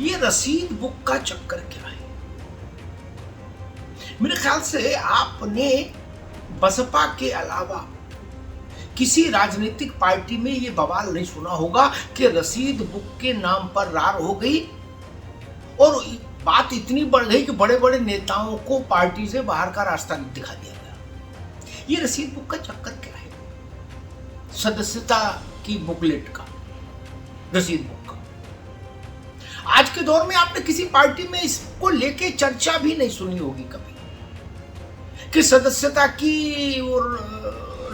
ये रसीद बुक का चक्कर क्या है? मेरे ख्याल से आपने बसपा के अलावा किसी राजनीतिक पार्टी में ये बवाल नहीं सुना होगा कि रसीद बुक के नाम पर रार हो गई और बात इतनी बढ़ गई कि बड़े बड़े नेताओं को पार्टी से बाहर का रास्ता दिखा दिया गया। ये रसीद बुक का चक्कर क्या है? सदस्यता की बुकलेट का, रसीद बुक का। आज के दौर में आपने किसी पार्टी में इसको लेके चर्चा भी नहीं सुनी होगी कभी कि सदस्यता की और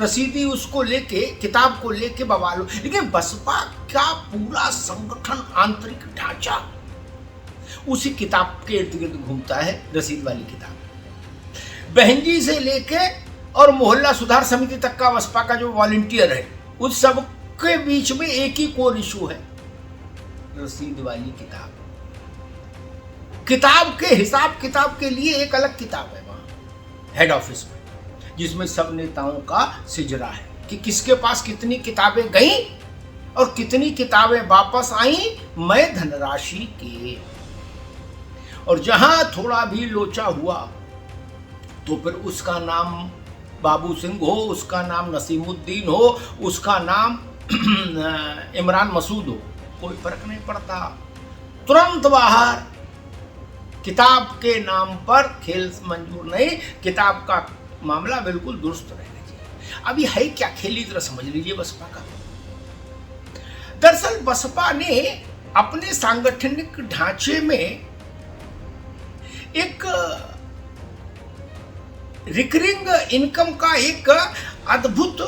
रसीदी उसको लेके, किताब को लेके बवाल हो। लेकिन बसपा का पूरा संगठन, आंतरिक ढांचा उसी किताब के इर्द गिर्द घूमता है, रसीद वाली किताब। बहन जी से लेके और मोहल्ला सुधार समिति तक का बसपा का जो वॉलंटियर है, उस सब के बीच में एक ही कोर इशू है, रसीद वाली किताब। किताब के हिसाब किताब के लिए एक अलग किताब है वहां हेड ऑफिस में, जिसमें सब नेताओं का सिजरा है कि किसके पास कितनी किताबें गई और कितनी किताबें वापस आई मैं धनराशि के। और जहां थोड़ा भी लोचा हुआ तो फिर उसका नाम बाबू सिंह हो, उसका नाम नसीमुद्दीन हो, उसका नाम इमरान मसूद हो, कोई फर्क नहीं पड़ता, तुरंत बाहर। किताब के नाम पर खेल मंजूर नहीं, किताब का मामला बिल्कुल दुरुस्त रहना चाहिए। अब ये है क्या खेल, इस तरह समझ लीजिए बसपा का। दरअसल बसपा ने अपने सांगठनिक ढांचे में एक रिकरिंग इनकम का एक अद्भुत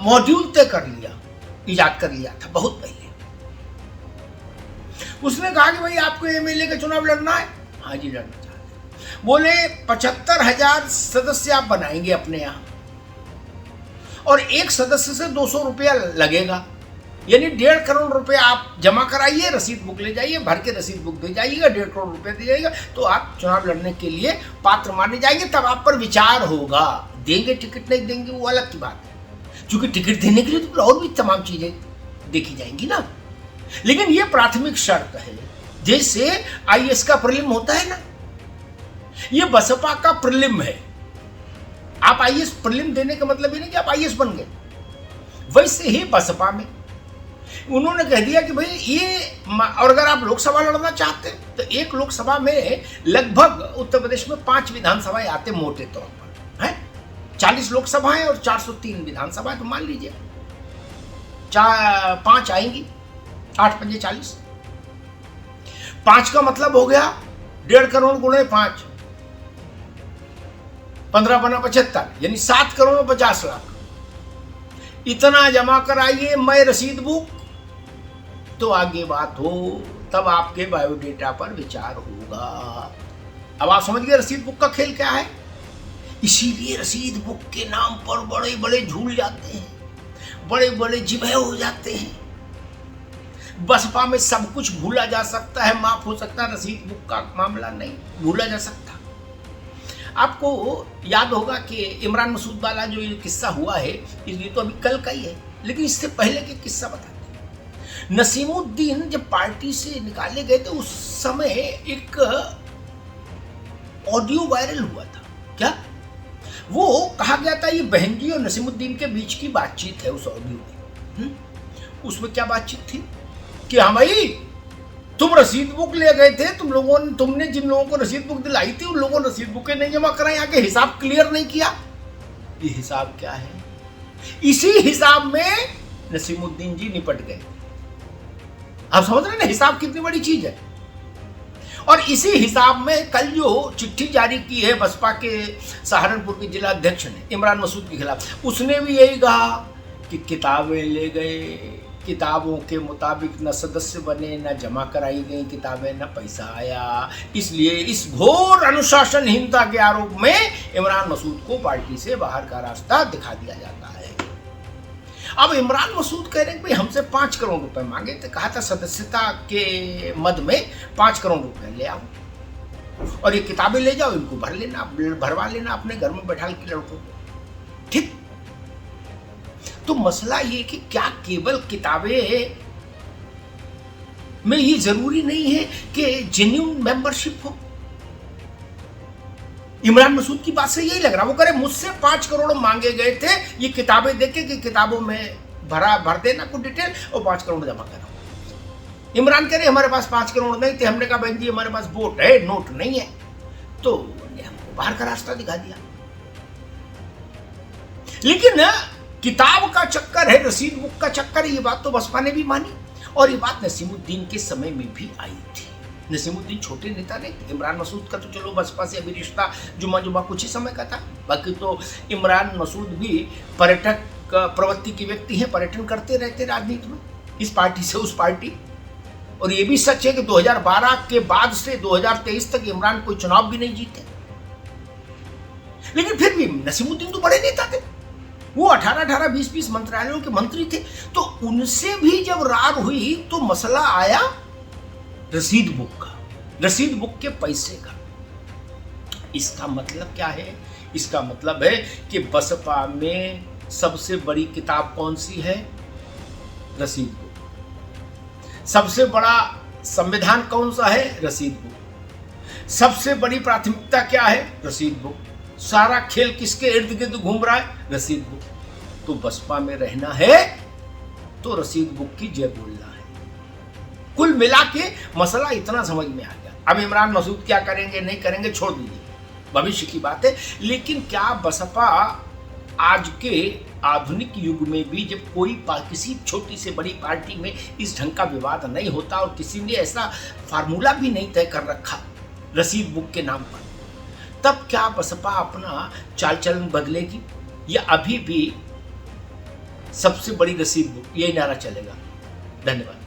मॉड्यूल तय कर लिया, इजाद कर लिया था बहुत पहले। उसने कहा कि भाई आपको एमएलए का चुनाव लड़ना है? हाँ जी लड़ना चाहते हैं। बोले 75,000 सदस्य आप बनाएंगे अपने यहाँ और एक सदस्य से 200 रुपया लगेगा, यानी 1.5 करोड़ रुपया आप जमा कराइए, रसीद बुक ले जाइए, भर के रसीद बुक दे जाइएगा, 1.5 करोड़ रुपया दे जाइएगा, तो आप चुनाव लड़ने के लिए पात्र माने जाएंगे। तब आप पर विचार होगा, देंगे टिकट नहीं देंगे वो अलग की बात है, क्योंकि टिकट देने के लिए तो और भी तमाम चीजें देखी जाएंगी ना। लेकिन ये प्राथमिक शर्त है, जैसे आईएएस का प्रीलिम होता है ना, ये बसपा का प्रीलिम है। आप आईएएस प्रीलिम देने का मतलब ये नहीं कि आप आईएएस बन गए। वैसे ही बसपा में उन्होंने कह दिया कि भाई ये, और अगर आप लोकसभा लड़ना चाहते हैं तो एक लोकसभा में लगभग उत्तर प्रदेश में 5 विधानसभाएं आते मोटे तौर पर है, 40 लोकसभाएं और 403 विधानसभाएं, तो मान लीजिए 5 आएंगी, 8 पंजे 40, 5 का मतलब हो गया 1.5 करोड़ गुणे 5, 15 बना 75, यानी 7 करोड़ 50 लाख। इतना जमा कराइए मैं रसीद बुक, तो आगे बात हो, तब आपके बायोडेटा पर विचार होगा। अब आप समझ गए रसीद बुक का खेल क्या है। इसीलिए रसीद बुक के नाम पर बड़े बड़े झूल जाते हैं, बड़े बड़े जिभे हो जाते हैं। बसपा में सब कुछ भूला जा सकता है, माफ हो सकता है, रसीद बुक का मामला नहीं भूला जा सकता। आपको याद होगा कि इमरान मसूद वाला जो ये किस्सा हुआ है, ये तो अभी कल का ही है, लेकिन इससे पहले के किस्सा बताते हैं। नसीमुद्दीन जब पार्टी से निकाले गए थे उस समय एक ऑडियो वायरल हुआ था। क्या वो कहा गया था, ये बहन जी और नसीमुद्दीन के बीच की बातचीत है उस ऑडियो में। उसमें क्या बातचीत थी कि हाँ भाई तुम रसीद बुक ले गए थे, तुमने जिन लोगों को रसीद बुक दिलाई थी उन लोगों ने रसीद बुकें नहीं जमा कराई, आके हिसाब क्लियर नहीं किया। ये हिसाब क्या है? इसी हिसाब में नसीमुद्दीन जी निपट गए। आप समझ रहे हैं ना हिसाब कितनी बड़ी चीज है। और इसी हिसाब में कल जो चिट्ठी जारी की है बसपा के सहारनपुर के जिला अध्यक्ष ने इमरान मसूद के खिलाफ, उसने भी यही कहा कि किताबें ले गए, किताबों के मुताबिक न सदस्य बने, न जमा कराई गई किताबें, न पैसा आया। इसलिए इस घोर अनुशासनहीनता के आरोप में इमरान मसूद को पार्टी से बाहर का रास्ता दिखा दिया जाता है। अब इमरान मसूद कह रहे हैं भाई हमसे 5 करोड़ रुपए मांगे थे, कहा था सदस्यता के मद में 5 करोड़ रुपए ले आओ और ये किताबें ले जाओ, इनको भरवा लेना अपने घर में बैठा के लड़कों को। ठीक, तो मसला ये कि क्या केवल किताबें में ये जरूरी नहीं है कि जेन्युइन मेंबरशिप हो। इमरान मसूद की बात से यही लग रहा, वो करे मुझसे 5 करोड़ मांगे गए थे ये किताबें देके कि किताबों में भर देना कुछ डिटेल और 5 करोड़ जमा करा। इमरान कह रहे हमारे पास 5 करोड़ नहीं थे, हमने कहा बहन जी हमारे पास वोट है, नोट नहीं है, तो हमको बाहर का रास्ता दिखा दिया। लेकिन किताब का चक्कर है, रसीद बुक का चक्कर है, ये बात तो बसपा ने भी मानी और ये बात नसीमुद्दीन के समय में भी आई थी। नसीमुद्दीन छोटे नेता नहीं थे। इमरान मसूद का तो चलो बसपा से अभी रिश्ता जुमा कुछ ही समय का था, बाकी तो इमरान मसूद भी पर्यटक प्रवृत्ति के व्यक्ति हैं, पर्यटन करते रहते राजनीति में, इस पार्टी से उस पार्टी। और ये भी सच है कि 2012 के बाद से 2023 तक इमरान कोई चुनाव भी नहीं जीते, लेकिन फिर भी नसीमुद्दीन तो बड़े नेता थे, वो 18-18, 20-20 मंत्रालयों के मंत्री थे। तो उनसे भी जब रार हुई तो मसला आया रसीद बुक का, रसीद बुक के पैसे का। इसका मतलब क्या है? इसका मतलब है कि बसपा में सबसे बड़ी किताब कौन सी है? रसीद बुक। सबसे बड़ा संविधान कौन सा है? रसीद बुक। सबसे बड़ी प्राथमिकता क्या है? रसीद बुक। सारा खेल किसके इर्द गिर्द घूम रहा है? रसीद बुक। तो बसपा में रहना है तो रसीद बुक की जय बोलना है। कुल मिला के मसला इतना समझ में आ गया। अब इमरान मसूद क्या करेंगे नहीं करेंगे छोड़ दीजिए, भविष्य की बात है। लेकिन क्या बसपा आज के आधुनिक युग में भी जब कोई किसी छोटी से बड़ी पार्टी में इस ढंग का विवाद नहीं होता और किसी ने ऐसा फार्मूला भी नहीं तय कर रखा रसीद बुक के नाम पर, तब क्या बसपा अपना चाल चलन बदलेगी या अभी भी सबसे बड़ी रसीद बुक यही नारा चलेगा? धन्यवाद।